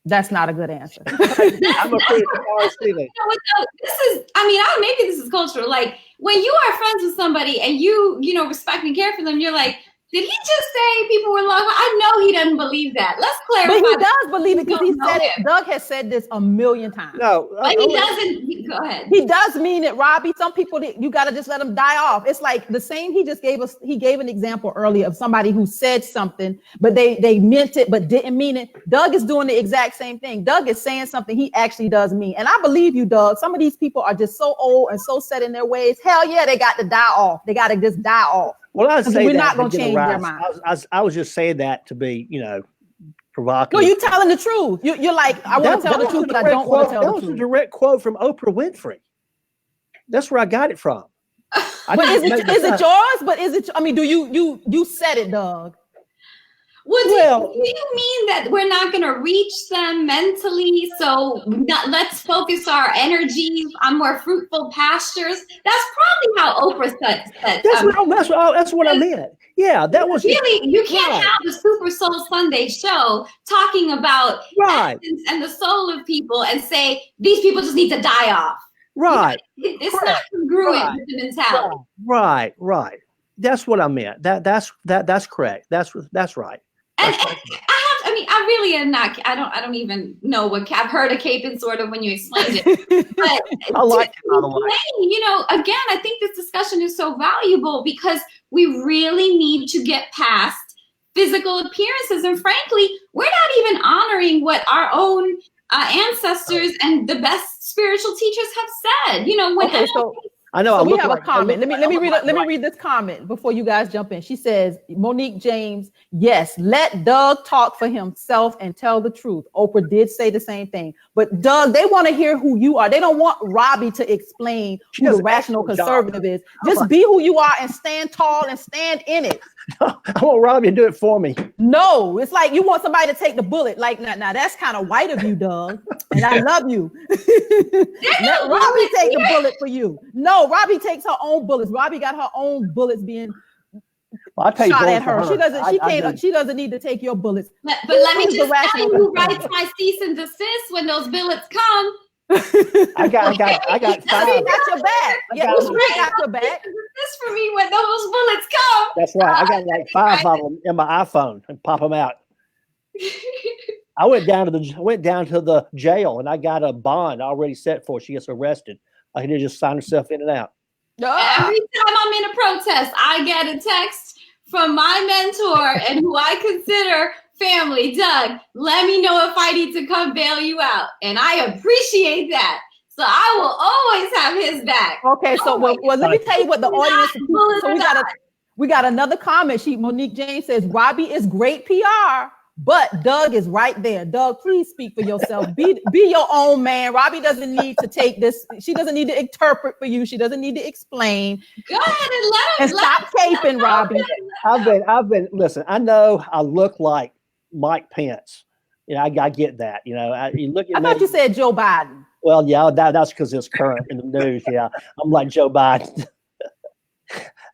S1: That's not a good answer.
S3: I'm a friend of Tamara Shealey.
S4: Maybe this is cultural. Like when you are friends with somebody and you respect and care for them, you're like, did he just say people were lost? I know he doesn't believe that. Let's clarify.
S1: But he does believe it because he said it. Doug has said this a million times.
S3: No,
S4: but he doesn't. Go ahead.
S1: He does mean it, Robbie. Some people, you got to just let them die off. It's like the same. He just gave us. He gave an example earlier of somebody who said something, but they meant it, but didn't mean it. Doug is doing the exact same thing. Doug is saying something he actually does mean, and I believe you, Doug. Some of these people are just so old and so set in their ways. Hell yeah, they got to die off. They got to just die off.
S3: Well, I was saying
S1: we're not going to change their mind.
S3: I was just saying that to be, provocative.
S1: No, you're telling the truth. You're like, I want to tell the truth, but I don't want to tell the truth.
S3: That was a direct quote from Oprah Winfrey. That's where I got it from.
S1: But is it yours? But is it? I mean, do you said it, Doug?
S4: Well, do you mean that we're not going to reach them mentally? So let's focus our energies on more fruitful pastures. That's probably how Oprah said.
S3: That's what I meant. Yeah, that was
S4: really. You can't have the Super Soul Sunday show talking about essence and the soul of people and say these people just need to die off.
S3: Right.
S4: It's not congruent with the mentality.
S3: Right. That's what I meant. That's correct. That's right.
S4: And I really am not. I don't even know what I've heard of caping sort of when you explained it. But
S3: I like it, by the way.
S4: Again, I think this discussion is so valuable because we really need to get past physical appearances. And frankly, we're not even honoring what our own ancestors and the best spiritual teachers have said.
S3: I know.
S1: So we have a comment. Let me read this comment before you guys jump in. She says, Monique James, yes, let Doug talk for himself and tell the truth. Oprah did say the same thing. But Doug, they want to hear who you are. They don't want Robbie to explain who the rational conservative is. Just be who you are and stand tall and stand in it.
S3: I want Robbie to do it for me.
S1: No, it's like you want somebody to take the bullet. Like, now that's kind of white of you, Doug. And I love you. Let Robbie take the bullet for you. No, Robbie takes her own bullets. Robbie got her own bullets being shot at her. She doesn't need to take your bullets.
S4: But let me just tell you who writes my cease and desist when those bullets come.
S3: I got five.
S1: We got your back. We got your back.
S4: This for me when those bullets come.
S3: That's right. I got like 5 of them in my iPhone and pop them out. I went down to the jail and I got a bond already set for her. She gets arrested. I can just sign herself in and out.
S4: Every time I'm in a protest, I get a text from my mentor and who I consider family, Doug. Let me know if I need to come bail you out, and I appreciate that. So I will always have his back.
S1: Okay, so well, let me tell you what the audience. So we got another comment. Monique James says Robbie is great PR, but Doug is right there. Doug, please speak for yourself. Be your own man. Robbie doesn't need to take this. She doesn't need to interpret for you. She doesn't need to explain.
S4: Go ahead and
S1: stop caping, Robbie.
S3: I've been. Listen, I know I look like Mike Pence. I get that. You look at.
S1: I thought you said Joe Biden.
S3: Well, yeah, that's because it's current in the news. Yeah, I'm like Joe Biden.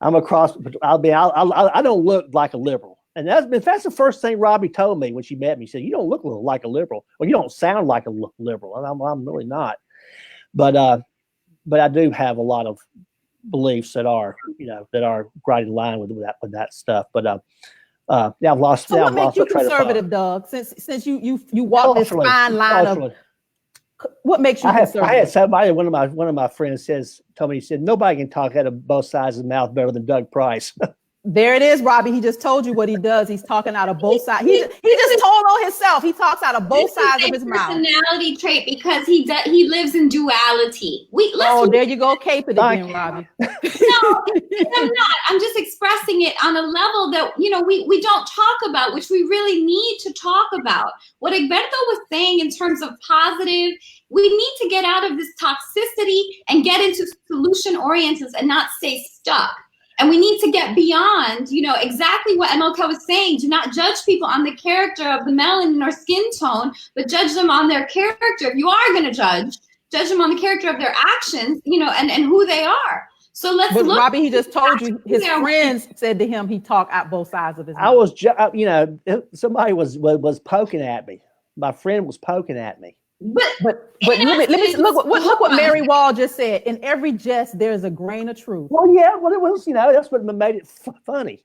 S3: I'm across. I don't look like a liberal, and that's the first thing Robbie told me when she met me. She said, "You don't look like a liberal, or you don't sound like a liberal." And I'm really not, but I do have a lot of beliefs that are right in line with that stuff. But I've lost.
S1: So what makes you conservative, Doug? Since you walk this fine line of. What makes you conservative?
S3: I had somebody, one of my friends told me, he said, nobody can talk out of both sides of the mouth better than Doug Price.
S1: There it is, Robbie. He just told you what he does. He's talking out of both sides. He just told on himself. He talks out of both sides of his mouth.
S4: Personality trait because he lives in duality.
S1: There you go, cape it again, Robbie.
S4: No, I'm not. I'm just expressing it on a level that we don't talk about, which we really need to talk about. What Egberto was saying in terms of positive, we need to get out of this toxicity and get into solution oriented and not stay stuck. And we need to get beyond, exactly what MLK was saying. Do not judge people on the character of the melanin or skin tone, but judge them on their character. If you are going to judge them on the character of their actions, and who they are. So let's look.
S1: Robbie, he just told you his friends said to him he talked out both sides of his mouth.
S3: I was, somebody was poking at me. My friend was poking at me.
S1: But let me look what Mary Wall just said. In every jest, there's a grain of truth.
S3: Well, yeah, it was, that's what made it funny.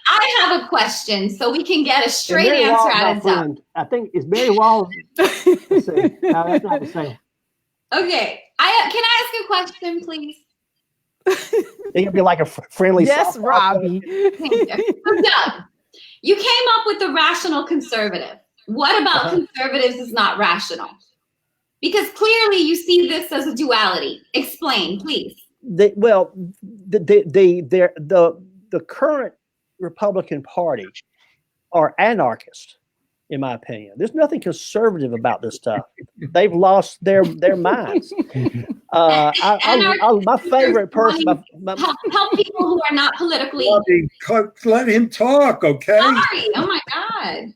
S4: I have a question so we can get a straight answer out of Doug.
S3: I think it's Mary Wall. Let's see. No, that's not the same.
S4: Okay. Can I ask a question, please?
S3: It could be like a friendly.
S1: Yes, Robbie.
S4: So Doug, you came up with the rational conservative. What about conservatives is not rational? Because clearly you see this as a duality. Explain, please.
S3: The current Republican Party are anarchists, in my opinion. There's nothing conservative about this stuff. They've lost their minds. My favorite person.
S4: Help people who are not politically.
S2: Let him talk, okay?
S4: Sorry. Oh my God.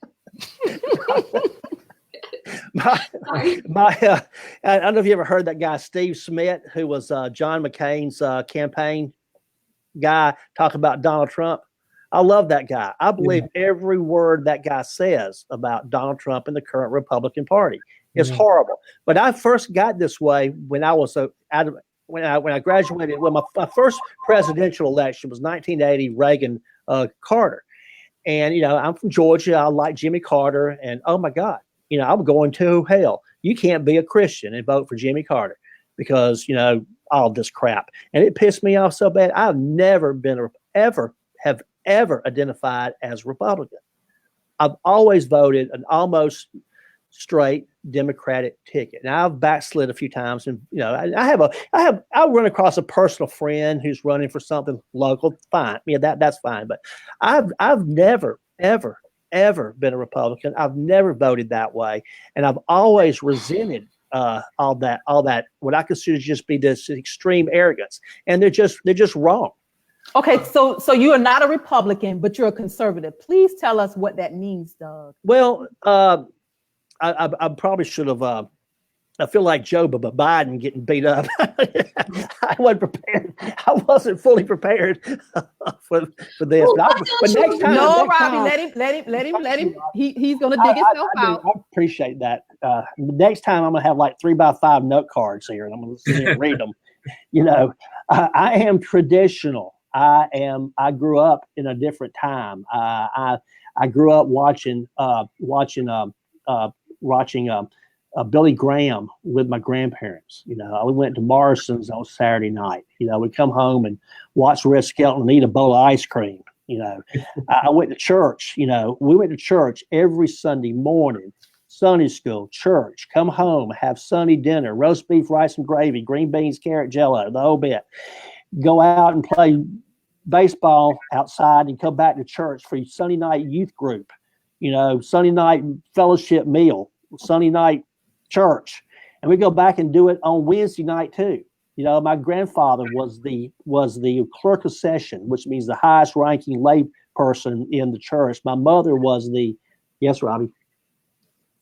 S3: I don't know if you ever heard that guy Steve Smith, who was John McCain's campaign guy, talk about Donald Trump. I love that guy. I believe every word that guy says about Donald Trump and the current Republican Party. It's horrible. But I first got this way when I was when I graduated. Well, my first presidential election was 1980, Reagan Carter. And, I'm from Georgia. I like Jimmy Carter. And, oh, my God, I'm going to hell. You can't be a Christian and vote for Jimmy Carter because, all this crap. And it pissed me off so bad. I've never been ever identified as Republican. I've always voted an almost straight Democratic ticket. Now I've backslid a few times, and I'll run across a personal friend who's running for something local. Fine, that's fine. But I've never ever been a Republican. I've never voted that way, and I've always resented all that what I consider to just be this extreme arrogance, and they're just wrong.
S1: Okay, so you are not a Republican, but you're a conservative. Please tell us what that means, Doug.
S3: Well, I probably should have. I feel like Joe Biden getting beat up. I wasn't prepared. I wasn't fully prepared for this. But next time,
S1: Robbie, let him. He's gonna dig himself out.
S3: I appreciate that. Next time, I'm gonna have like 3x5 note cards here, and I'm gonna sit here and read them. I am traditional. I grew up in a different time. I grew up watching Billy Graham with my grandparents. We went to Morrison's on Saturday night. We'd come home and watch Red Skelton and eat a bowl of ice cream. I went to church. We went to church every Sunday morning, Sunday school, church, come home, have Sunday dinner, roast beef, rice and gravy, green beans, carrot jello, the whole bit. Go out and play baseball outside and come back to church for Sunday night youth group, Sunday night fellowship meal, Sunday night church. And we go back and do it on Wednesday night too. My grandfather was the clerk of session, which means the highest ranking lay person in the church. My mother was yes, Robbie.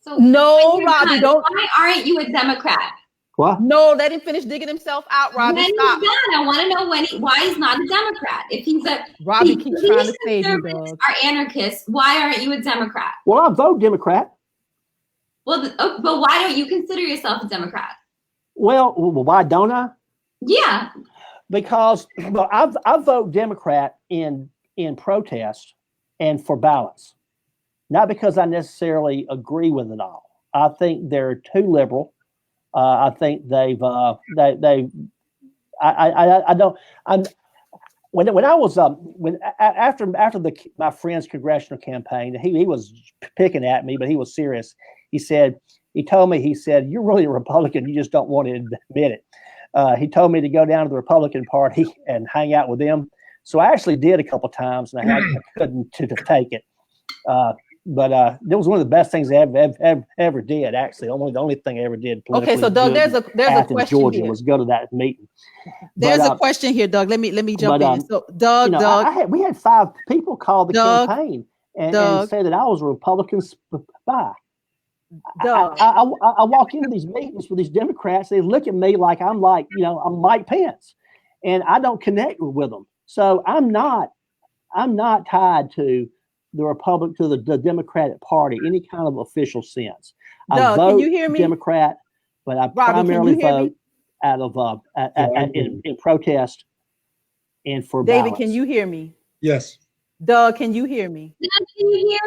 S4: So
S1: no, Robbie, don't.
S4: Why aren't you a Democrat?
S3: What?
S1: No, let him finish digging himself out, Robbie.
S4: When
S1: Stop.
S4: he's done, I want to know why he's not a Democrat. If he's
S1: Robbie keeps trying to save you, Doug.
S4: Are anarchists? Why aren't you a Democrat?
S3: Well, I vote Democrat.
S4: Well, but why don't you consider yourself a Democrat?
S3: Well, why don't I?
S4: Yeah.
S3: Because I vote Democrat in protest and for balance, not because I necessarily agree with it all. I think they're too liberal. I think when I was after my friend's congressional campaign, he was picking at me, but he was serious. He told me, you're really a Republican, you just don't want to admit it. He told me to go down to the Republican Party and hang out with them. So I actually did a couple times, and I couldn't to take it. But it was one of the best things I ever did. Actually, the only thing I ever did.
S1: Okay, so Doug, there's a question
S3: Georgia
S1: here.
S3: Was go to that meeting.
S1: There's a question here, Doug. Let me jump in. So, Doug,
S3: we had 5 people call the
S1: Doug,
S3: campaign and say that I was a Republican spy.
S1: Doug,
S3: I walk into these meetings with these Democrats. They look at me like I'm Mike Pence, and I don't connect with them. So I'm not tied to the Democratic Party, any kind of official sense.
S1: Doug,
S3: I vote
S1: can you hear me?
S3: Democrat, but I primarily vote out of in protest and for
S1: David,
S3: ballots.
S1: can you hear me?
S2: Yes.
S1: Doug, can you hear me?
S4: Doug, can you hear?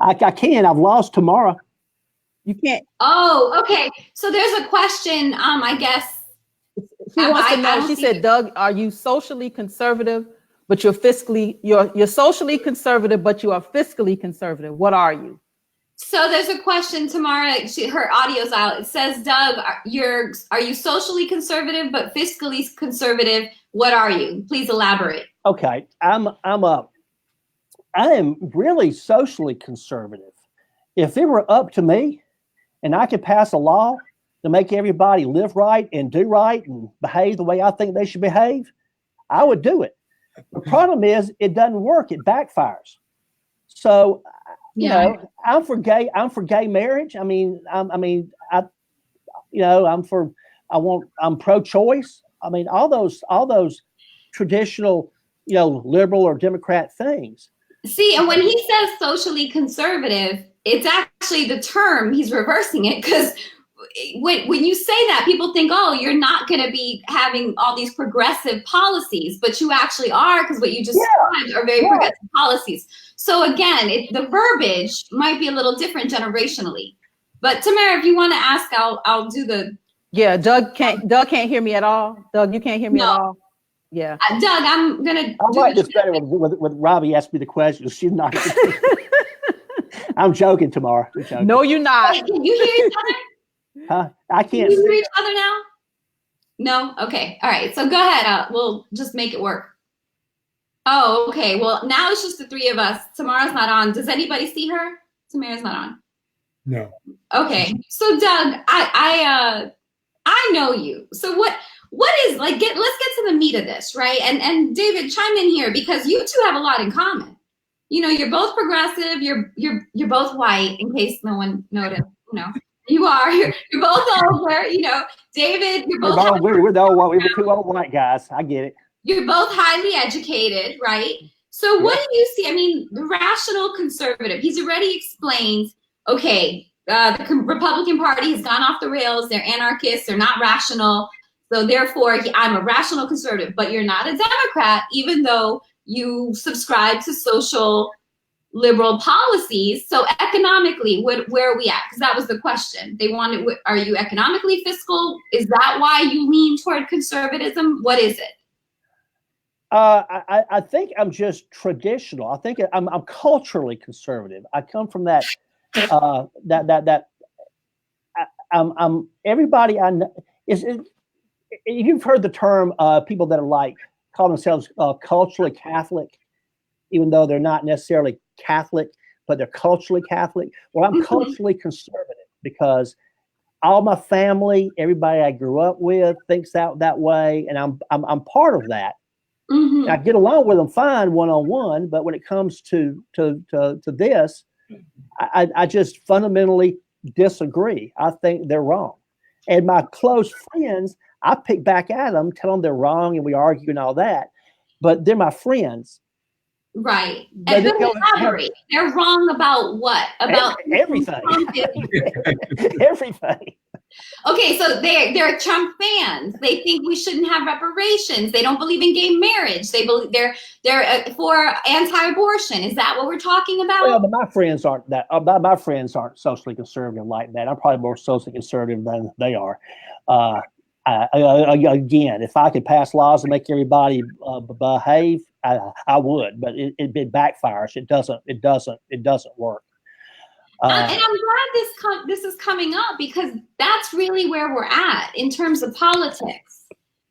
S3: I can. I've lost Tamara.
S1: You can't.
S4: Oh, okay. So there's a question. I guess
S1: She wants to know. She said, Doug, are you socially conservative, but you're socially conservative, but you are fiscally conservative? What are you?
S4: So there's a question, Tamara. Her audio's out. It says, Doug, are you socially conservative but fiscally conservative? What are you? Please elaborate.
S3: Okay, I am really socially conservative. If it were up to me, and I could pass a law to make everybody live right and do right and behave the way I think they should behave, I would do it. The problem is it doesn't work. It backfires. So, I'm for gay marriage. I'm pro-choice. I mean, all those traditional, liberal or Democrat things.
S4: See, and when he says socially conservative, it's actually the term, he's reversing it, because when you say that, people think, oh, you're not going to be having all these progressive policies, but you actually are, because what you just described are very progressive policies. So again, the verbiage might be a little different generationally. But Tamara, if you want to ask, I'll do the.
S1: Yeah, Doug can't hear me at all. Doug, you can't hear me at all. Yeah,
S4: Doug, I'm gonna.
S3: I like this better when Robbie asked me the question. She's not. I'm joking, Tamara.
S1: No, you're not.
S4: Can you hear each other?
S3: Huh? I can't.
S4: Can you hear each other now? No. Okay. All right. So go ahead. We'll just make it work. Oh, okay. Well, now it's just the 3 of us. Tamara's not on. Does anybody see her? Tamara's not on.
S2: No.
S4: Okay. So Doug, I know you. So what is let's get to the meat of this, right? And David, chime in here because you two have a lot in common. You're both progressive. You're both white. In case no one noticed, you are. You're both older. David. You're both.
S3: We're the 2 old white guys. I get it.
S4: You're both highly educated, right? So what do you see? I mean, the rational conservative. He's already explained. Okay, the Republican Party has gone off the rails. They're anarchists. They're not rational. So therefore, I'm a rational conservative. But you're not a Democrat, even though you subscribe to social liberal policies. So economically, where are we at? Because that was the question. They wanted, are you economically fiscal? Is that why you lean toward conservatism? What is it?
S3: I think I'm just traditional. I think I'm culturally conservative. I come from that. I'm everybody I know you've heard the term people that are call themselves culturally Catholic, even though they're not necessarily Catholic, but they're culturally Catholic. Well, I'm culturally conservative because all my family, everybody I grew up with thinks that way, and I'm part of that. Mm-hmm. I get along with them fine one-on-one, but when it comes to this, I just fundamentally disagree. I think they're wrong. And my close friends, I pick back at them, tell them they're wrong, and we argue and all that. But they're my friends.
S4: Right. And then elaborate. They're wrong about what? About
S3: everything. Everything.
S4: Okay, so they're Trump fans. They think we shouldn't have reparations. They don't believe in gay marriage. They believe they're for anti-abortion. Is that what we're talking about?
S3: Well, but my friends aren't that. My friends aren't socially conservative like that. I'm probably more socially conservative than they are. Again, if I could pass laws to make everybody behave I would, but it backfires. It doesn't work.
S4: And I'm glad this is coming up, because that's really where we're at in terms of politics.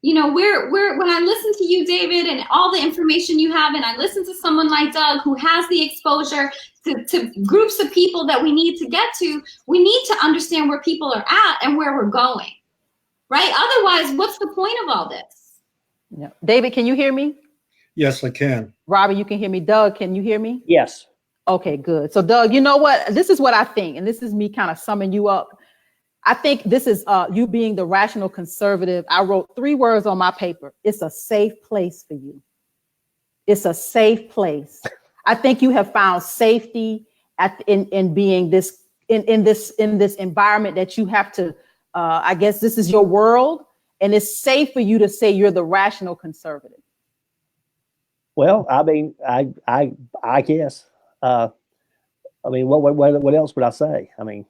S4: You know, when I listen to you, David, and all the information you have, and I listen to someone like Doug who has the exposure to groups of people that we need to get to, we need to understand where people are at and where we're going, right? Otherwise, what's the point of all this?
S1: Yeah. David, can you hear me?
S2: Yes, I can.
S1: Robbie, you can hear me. Doug, can you hear me?
S3: Yes.
S1: Okay, good. So Doug, you know what? This is what I think, and this is me kind of summing you up. I think this is you being the rational conservative. I wrote 3 words on my paper. It's a safe place for you. It's a safe place. I think you have found safety in being this in this environment that you have to. I guess this is your world, and it's safe for you to say you're the rational conservative.
S3: Well, I mean, I guess. I mean, what else would I say? I mean,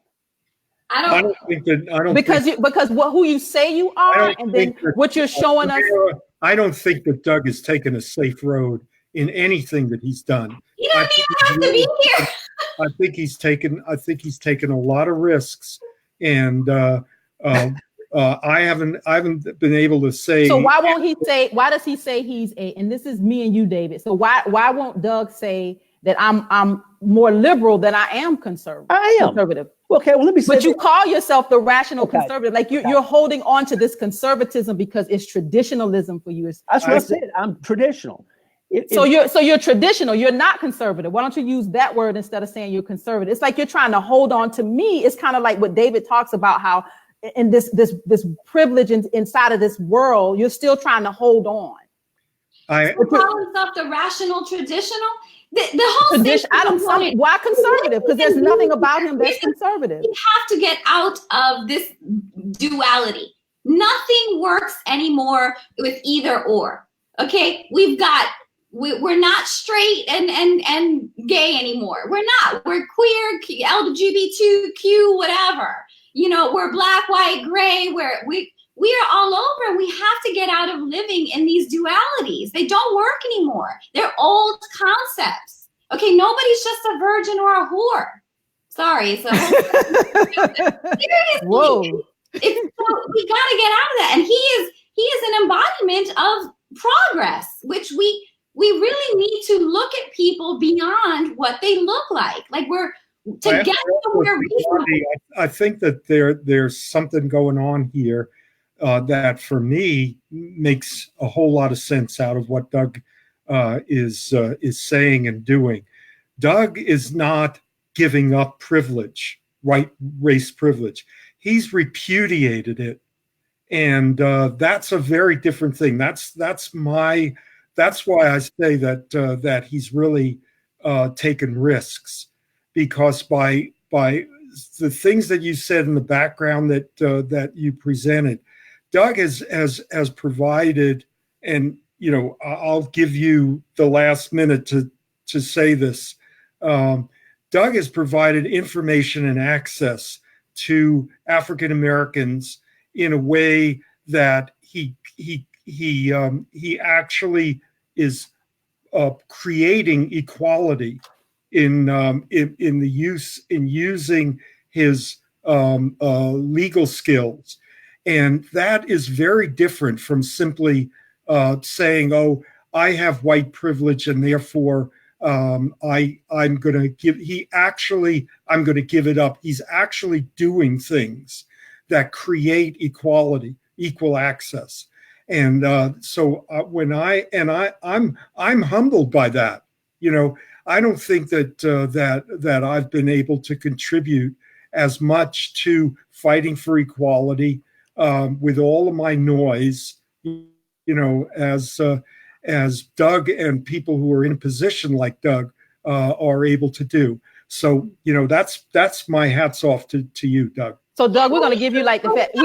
S2: I don't think that
S1: because who you say you are, and then what you're showing us.
S2: I don't think that Doug has taken a safe road in anything that he's done.
S4: He doesn't even have to be here.
S2: I think he's taken a lot of risks, and I haven't been able to say.
S1: So why won't he say? Why does he say he's a? And this is me and you, David. So why won't Doug say that I'm more liberal than I am conservative?
S3: I am
S1: conservative.
S3: Okay, well, let me say.
S1: But you call yourself the rational conservative, like you're holding on to this conservatism because it's traditionalism for you.
S3: That's what I said. I'm traditional.
S1: So you're traditional. You're not conservative. Why don't you use that word instead of saying you're conservative? It's like you're trying to hold on to me. It's kind of like what David talks about, how in this privilege inside of this world, you're still trying to hold on.
S4: So call himself the rational traditional. The whole
S1: tradition. Why conservative? Because there's nothing about him that's conservative.
S4: We have to get out of this duality. Nothing works anymore with either or. Okay, we're not straight and gay anymore. We're not. We're queer, LGBTQ, whatever. You know, we're black, white, gray. We are all over, and we have to get out of living in these dualities. They don't work anymore. They're old concepts. Okay, nobody's just a virgin or a whore. Sorry. So seriously,
S1: whoa.
S4: So we got to get out of that. And he is an embodiment of progress, which we really need to look at people beyond what they look like. Like we're together. We're reasonable.
S2: I think that there's something going on here. That for me makes a whole lot of sense out of what Doug is saying and doing. Doug is not giving up privilege, white race privilege. He's repudiated it, and that's a very different thing. That's why I say that he's really taken risks, because by the things that you said in the background that you presented. Doug has provided, and you know, I'll give you the last minute to say this. Doug has provided information and access to African Americans in a way that he actually is creating equality in using his legal skills. And that is very different from simply saying, "Oh, I have white privilege, and therefore I'm going to give." I'm going to give it up. He's actually doing things that create equality, equal access, and so I'm humbled by that. You know, I don't think that I've been able to contribute as much to fighting for equality. With all of my noise, you know, as Doug and people who are in a position like Doug are able to do. So, you know, that's my hats off to you, Doug.
S1: So, Doug, we're going to give you like the fact.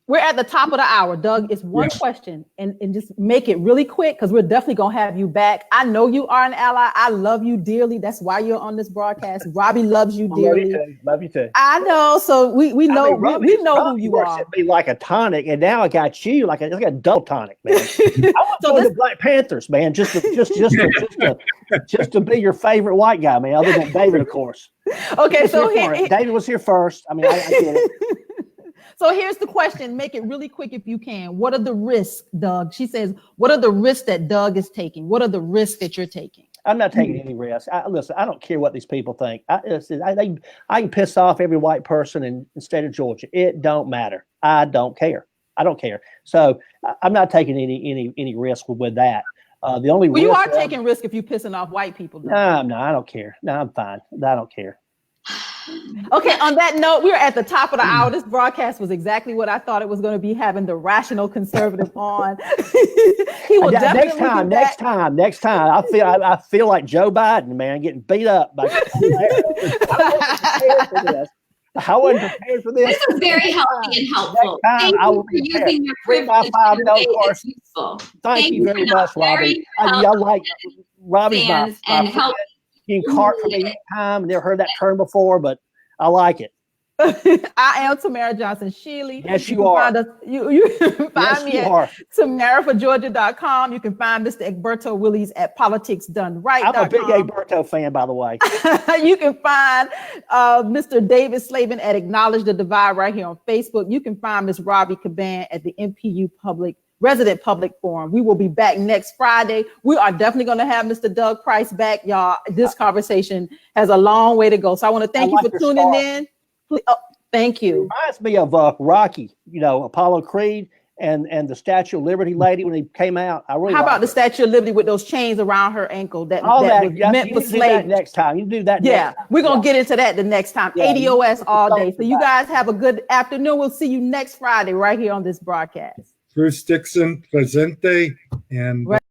S1: We're at the top of the hour, Doug. It's one question, and just make it really quick because we're definitely gonna have you back. I know you are an ally. I love you dearly. That's why you're on this broadcast. Robbie loves you dearly.
S3: Love you too.
S1: I know. So we know we know who you are.
S3: Be like a tonic, and now I got you like a double tonic, man. I want the Black Panthers, man, just to be your favorite white guy, man. Other than David, of course.
S1: Okay, so
S3: David was here first. I mean, I get it.
S1: So here's the question. Make it really quick if you can. What are the risks, Doug? She says, what are the risks that Doug is taking? What are the risks that you're taking?
S3: I'm not taking any risks. Listen, I don't care what these people think. I can piss off every white person in the state of Georgia. It don't matter. I don't care. I don't care. So I'm not taking any risk with that. The only risk
S1: you are taking risk if you're pissing off white people.
S3: No, I don't care. No, I'm fine. I don't care.
S1: Okay, on that note, we're at the top of the hour. This broadcast was exactly what I thought it was going to be, having the rational conservative on. He will definitely
S3: next time. I feel like Joe Biden, man, getting beat up by I wasn't prepared for this.
S4: This is very healthy and helpful. Thank you for using your privilege in a way that's useful.
S3: Thank you very much, Robbie. I like Robbie's my
S4: help.
S3: You can cart for me anytime. Never heard that term before, but I like it.
S1: I am Tamara Johnson Shealey.
S3: Yes, you are.
S1: You can find me at TamaraForGeorgia.com. You can find Mr. Egberto Willies at PoliticsDoneRight.com.
S3: I'm a big Egberto fan, by the way.
S1: You can find Mr. David Slavin at Acknowledge the Divide right here on Facebook. You can find Ms. Robbie Caban at the MPU Resident Public Forum. We will be back next Friday. We are definitely going to have Mr. Doug Price back, y'all. This conversation has a long way to go. So I want to thank you for tuning in. Thank you.
S3: It reminds me of Rocky, Apollo Creed and the Statue of Liberty lady when he came out. How about
S1: the Statue of Liberty with those chains around her ankle that
S3: was
S1: meant for slavery?
S3: Next time. You do that.
S1: Yeah, we're going to get into that the next time. Yeah, ADOS all day. So you guys have a good afternoon. We'll see you next Friday right here on this broadcast.
S2: Bruce Dixon, presente, and